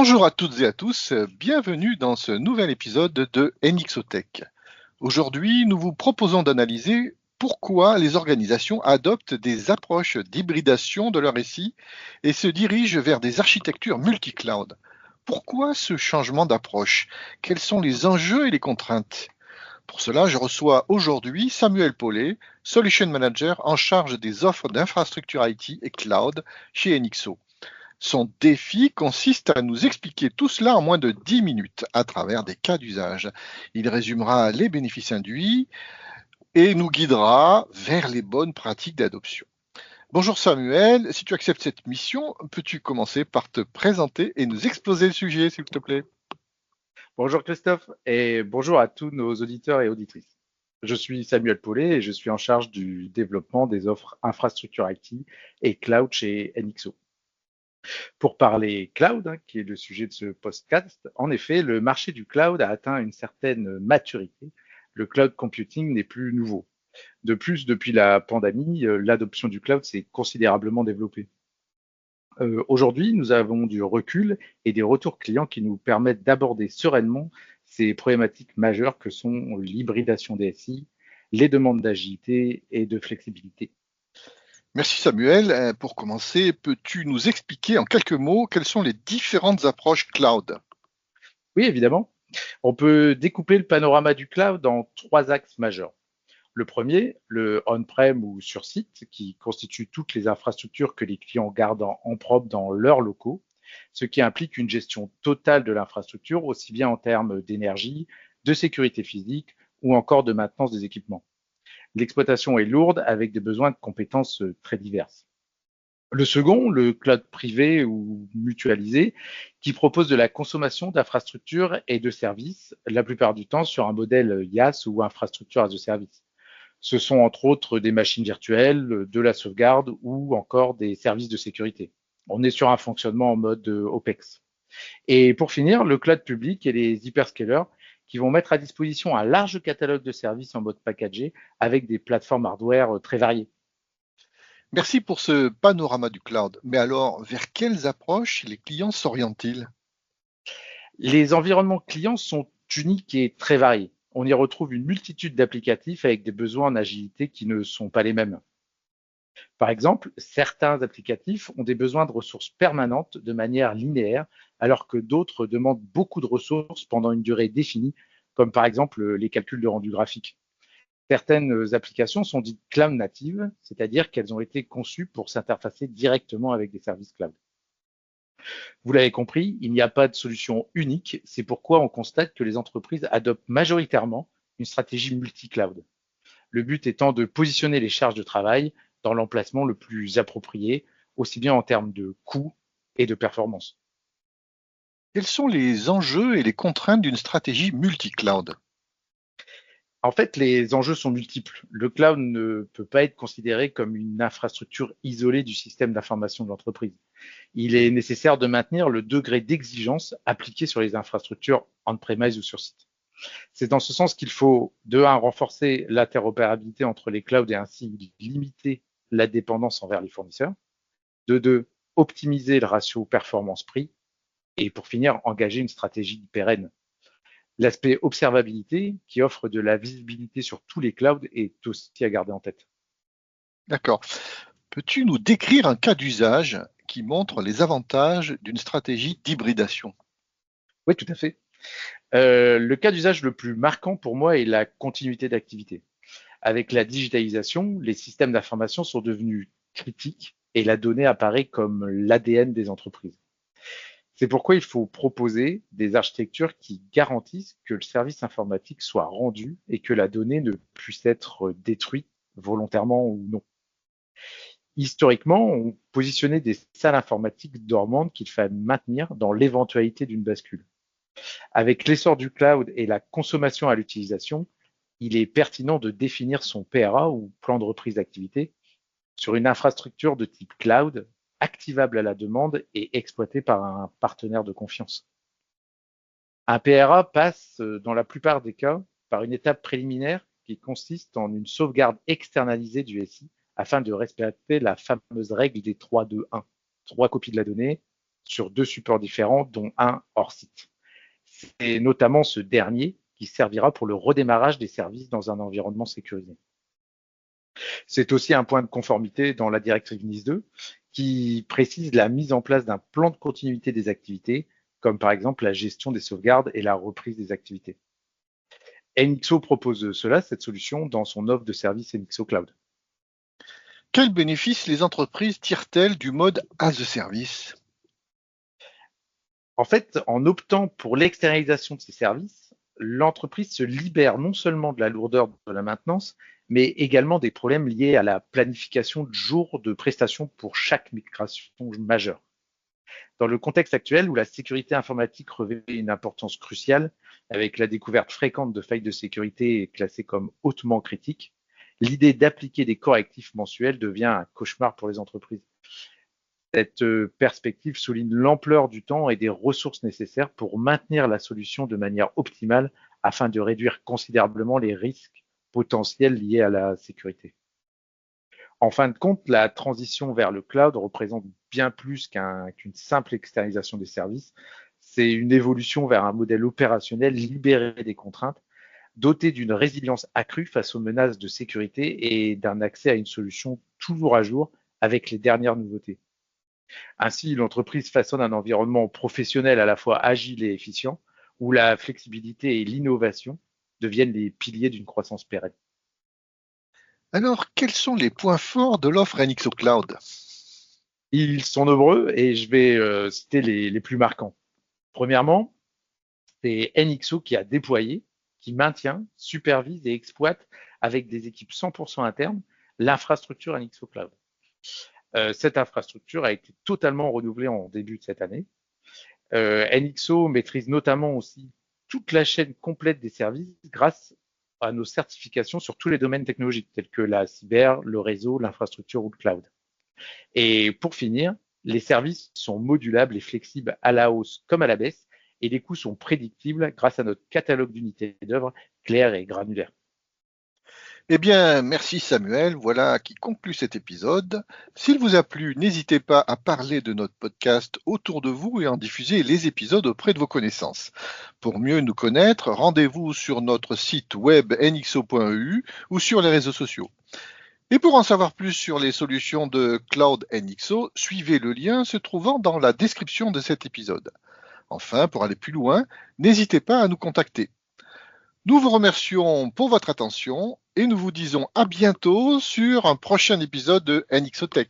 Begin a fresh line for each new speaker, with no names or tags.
Bonjour à toutes et à tous, bienvenue dans ce nouvel épisode de NXOTech. Aujourd'hui, nous vous proposons d'analyser pourquoi les organisations adoptent des approches d'hybridation de leur SI et se dirigent vers des architectures multi-cloud. Pourquoi ce changement d'approche? Quels sont les enjeux et les contraintes? Pour cela, je reçois aujourd'hui Samuel Paulet, Solution Manager en charge des offres d'infrastructure IT et cloud chez NXO. Son défi consiste à nous expliquer tout cela en moins de 10 minutes à travers des cas d'usage. Il résumera les bénéfices induits et nous guidera vers les bonnes pratiques d'adoption. Bonjour Samuel, si tu acceptes cette mission, peux-tu commencer par te présenter et nous exposer le sujet, s'il te plaît?
Bonjour Christophe et bonjour à tous nos auditeurs et auditrices. Je suis Samuel Paulet et je suis en charge du développement des offres infrastructure IT et cloud chez NXO. Pour parler cloud, qui est le sujet de ce podcast, en effet, le marché du cloud a atteint une certaine maturité. Le cloud computing n'est plus nouveau. De plus, depuis la pandémie, l'adoption du cloud s'est considérablement développée. Aujourd'hui, nous avons du recul et des retours clients qui nous permettent d'aborder sereinement ces problématiques majeures que sont l'hybridation des SI, les demandes d'agilité et de flexibilité.
Merci Samuel. Pour commencer, peux-tu nous expliquer en quelques mots quelles sont les différentes approches cloud?
Oui, évidemment, on peut découper le panorama du cloud en trois axes majeurs. Le premier, le on-prem ou sur site, qui constitue toutes les infrastructures que les clients gardent en propre dans leurs locaux, ce qui implique une gestion totale de l'infrastructure, aussi bien en termes d'énergie, de sécurité physique ou encore de maintenance des équipements. L'exploitation est lourde avec des besoins de compétences très diverses. Le second, le cloud privé ou mutualisé, qui propose de la consommation d'infrastructures et de services, la plupart du temps sur un modèle IaaS ou infrastructure as a service. Ce sont entre autres des machines virtuelles, de la sauvegarde ou encore des services de sécurité. On est sur un fonctionnement en mode OPEX. Et pour finir, le cloud public et les hyperscalers qui vont mettre à disposition un large catalogue de services en mode packagé avec des plateformes hardware très variées.
Merci pour ce panorama du cloud. Mais alors, vers quelles approches les clients s'orientent-ils?
Les environnements clients sont uniques et très variés. On y retrouve une multitude d'applicatifs avec des besoins en agilité qui ne sont pas les mêmes. Par exemple, certains applicatifs ont des besoins de ressources permanentes de manière linéaire, alors que d'autres demandent beaucoup de ressources pendant une durée définie, comme par exemple les calculs de rendu graphique. Certaines applications sont dites cloud natives, c'est-à-dire qu'elles ont été conçues pour s'interfacer directement avec des services cloud. Vous l'avez compris, il n'y a pas de solution unique, c'est pourquoi on constate que les entreprises adoptent majoritairement une stratégie multi-cloud. Le but étant de positionner les charges de travail dans l'emplacement le plus approprié, aussi bien en termes de coût et de performance.
Quels sont les enjeux et les contraintes d'une stratégie multi-cloud?
En fait, les enjeux sont multiples. Le cloud ne peut pas être considéré comme une infrastructure isolée du système d'information de l'entreprise. Il est nécessaire de maintenir le degré d'exigence appliqué sur les infrastructures on-premise ou sur site. C'est dans ce sens qu'il faut, de un, renforcer l'interopérabilité entre les clouds et ainsi limiter la dépendance envers les fournisseurs. De deux, optimiser le ratio performance-prix. Et pour finir, engager une stratégie pérenne. L'aspect observabilité, qui offre de la visibilité sur tous les clouds, est aussi à garder en tête.
D'accord. Peux-tu nous décrire un cas d'usage qui montre les avantages d'une stratégie d'hybridation?
Oui, tout à fait. Le cas d'usage le plus marquant pour moi est la continuité d'activité. Avec la digitalisation, les systèmes d'information sont devenus critiques et la donnée apparaît comme l'ADN des entreprises. C'est pourquoi il faut proposer des architectures qui garantissent que le service informatique soit rendu et que la donnée ne puisse être détruite volontairement ou non. Historiquement, on positionnait des salles informatiques dormantes qu'il fallait maintenir dans l'éventualité d'une bascule. Avec l'essor du cloud et la consommation à l'utilisation, il est pertinent de définir son PRA ou plan de reprise d'activité sur une infrastructure de type cloud, activable à la demande et exploitée par un partenaire de confiance. Un PRA passe, dans la plupart des cas, par une étape préliminaire qui consiste en une sauvegarde externalisée du SI afin de respecter la fameuse règle des 3-2-1. 3 copies de la donnée sur 2 supports différents, dont un hors site. C'est notamment ce dernier qui servira pour le redémarrage des services dans un environnement sécurisé. C'est aussi un point de conformité dans la directive NIS 2 qui précise la mise en place d'un plan de continuité des activités, comme par exemple la gestion des sauvegardes et la reprise des activités. NXO propose cette solution, dans son offre de service NXO Cloud.
Quels bénéfices les entreprises tirent-elles du mode as a service?
En fait, en optant pour l'externalisation de ces services, l'entreprise se libère non seulement de la lourdeur de la maintenance, mais également des problèmes liés à la planification de jours de prestations pour chaque migration majeure. Dans le contexte actuel où la sécurité informatique revêt une importance cruciale, avec la découverte fréquente de failles de sécurité classées comme hautement critiques, l'idée d'appliquer des correctifs mensuels devient un cauchemar pour les entreprises. Cette perspective souligne l'ampleur du temps et des ressources nécessaires pour maintenir la solution de manière optimale afin de réduire considérablement les risques potentiels liés à la sécurité. En fin de compte, la transition vers le cloud représente bien plus qu'une simple externalisation des services. C'est une évolution vers un modèle opérationnel libéré des contraintes, doté d'une résilience accrue face aux menaces de sécurité et d'un accès à une solution toujours à jour avec les dernières nouveautés. Ainsi, l'entreprise façonne un environnement professionnel à la fois agile et efficient, où la flexibilité et l'innovation deviennent les piliers d'une croissance pérenne.
Alors, quels sont les points forts de l'offre NXO Cloud?
Ils sont nombreux et je vais citer les plus marquants. Premièrement, c'est NXO qui a déployé, qui maintient, supervise et exploite avec des équipes 100% internes l'infrastructure NXO Cloud. Cette infrastructure a été totalement renouvelée en début de cette année. NXO maîtrise notamment aussi toute la chaîne complète des services grâce à nos certifications sur tous les domaines technologiques tels que la cyber, le réseau, l'infrastructure ou le cloud. Et pour finir, les services sont modulables et flexibles à la hausse comme à la baisse et les coûts sont prédictibles grâce à notre catalogue d'unités d'œuvre clair et granulaire.
Eh bien, merci Samuel. Voilà qui conclut cet épisode. S'il vous a plu, n'hésitez pas à parler de notre podcast autour de vous et en diffuser les épisodes auprès de vos connaissances. Pour mieux nous connaître, rendez-vous sur notre site web nxo.eu ou sur les réseaux sociaux. Et pour en savoir plus sur les solutions de Cloud NXO, suivez le lien se trouvant dans la description de cet épisode. Enfin, pour aller plus loin, n'hésitez pas à nous contacter. Nous vous remercions pour votre attention et nous vous disons à bientôt sur un prochain épisode de NXO Tech.